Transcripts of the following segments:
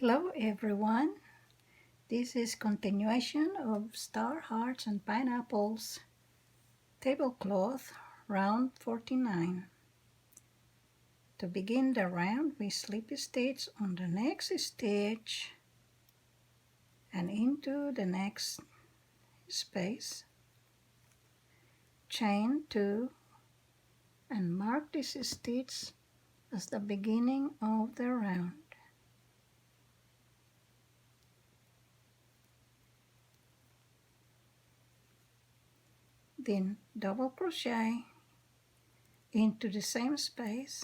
Hello everyone, this is continuation of Star Hearts and Pineapples tablecloth round 49. To begin the round we slip a stitch on the next stitch and into the next space, chain 2 and mark this stitch as the beginning of the round. Then double crochet into the same space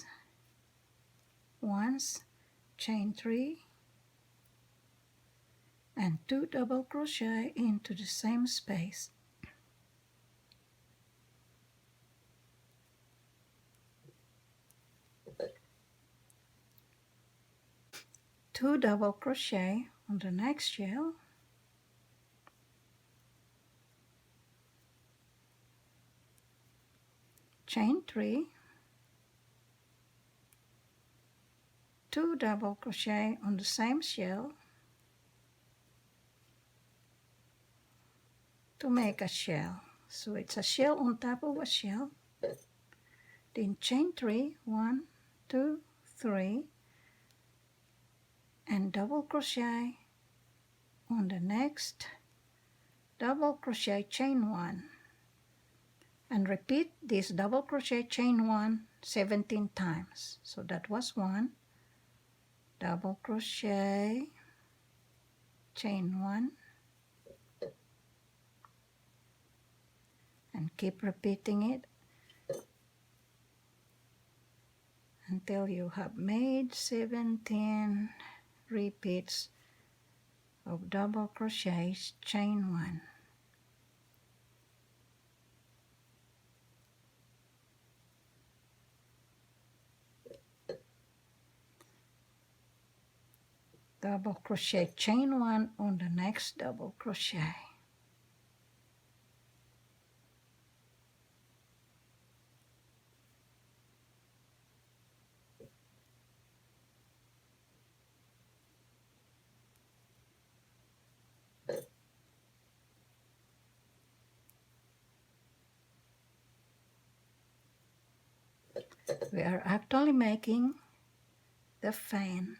once, chain 3 and 2 double crochet into the same space. Two double crochet on the next shell, chain 3, 2 double crochet on the same shell to make a shell. So it's a shell on top of a shell. Then chain 3, 1, 2, 3, and double crochet on the next double crochet chain 1, and repeat this double crochet chain 1 17 times. So that was 1 double crochet chain 1, and keep repeating it until you have made 17 repeats of double crochets chain 1. Double crochet chain 1 on the next double crochet. We are actually making the fan.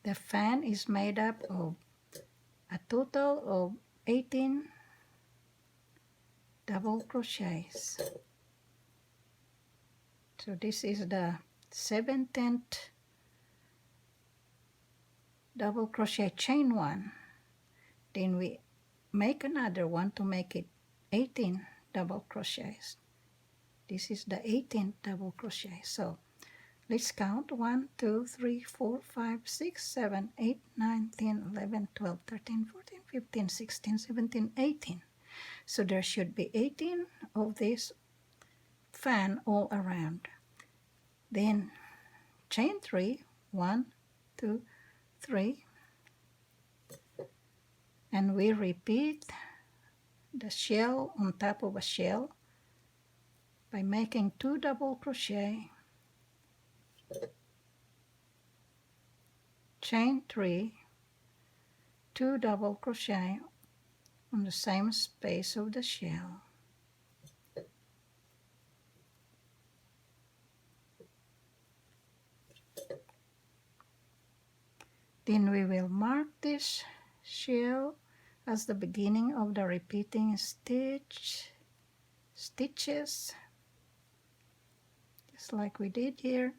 The fan is made up of a total of 18 double crochets. So this is the 17th double crochet chain 1. Then we make another one to make it 18 double crochets. This is the 18th double crochet. So let's count 1, 2, 3, 4, 5, 6, 7, 8, 9, 10, 11, 12, 13, 14, 15, 16, 17, 18. So there should be 18 of this fan all around. Then chain 3, 1, 2, 3, and we repeat the shell on top of a shell by making 2 double crochet, chain 3, 2 double crochet on the same space of the shell. Then we will mark this shell as the beginning of the repeating stitches, just like we did here.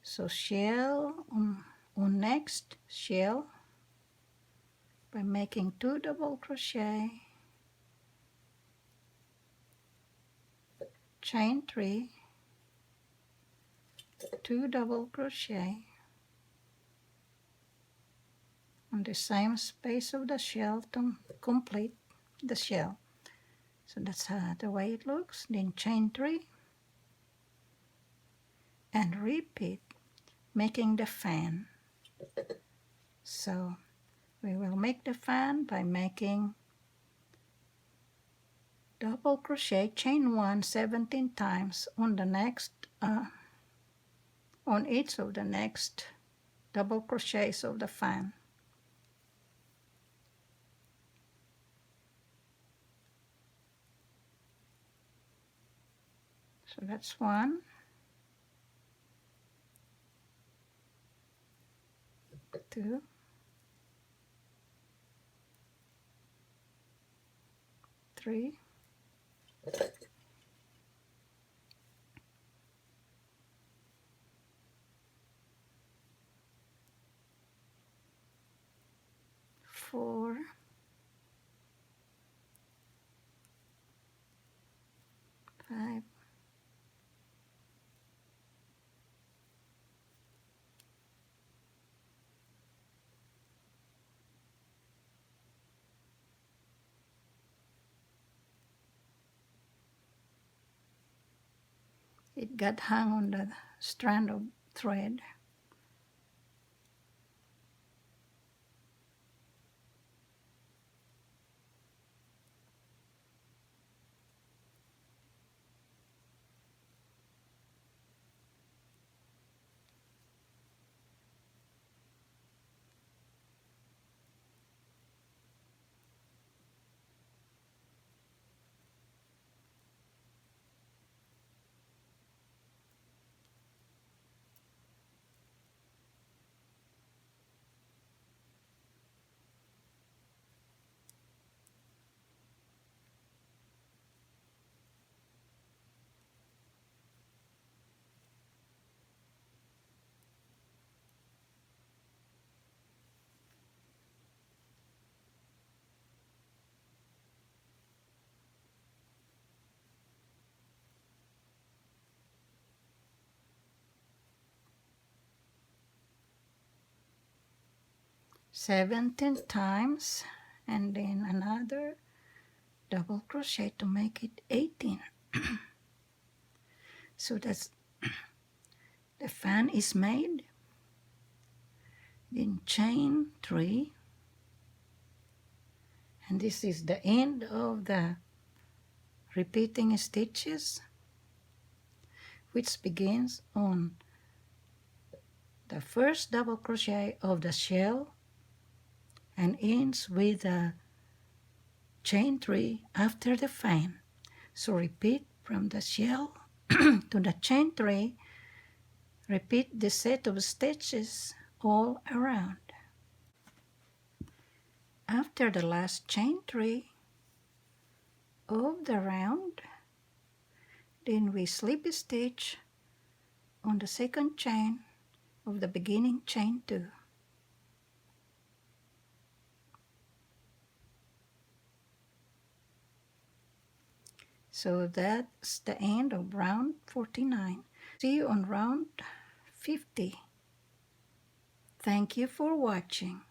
So shell on next shell by making 2 double crochet, chain 3, 2 double crochet on the same space of the shell to complete the shell. So that's the way it looks. Then chain 3 and repeat, making the fan. So we will make the fan by making double crochet, chain 1 17 times on the next on each of the next double crochets of the fan. So that's 1, 2, 3, 4, 5, 'It got hung on the strand of thread. Seventeen times, and then another double crochet to make it 18. So that's the fan is made. Then chain 3, and this is the end of the repeating stitches, which begins on the first double crochet of the shell and ends with a chain 3 after the fan. So repeat from the shell to the chain 3, repeat the set of stitches all around. After the last chain 3 of the round, then we slip stitch on the second chain of the beginning chain 2. So that's the end of round 49. See you on round 50. Thank you for watching.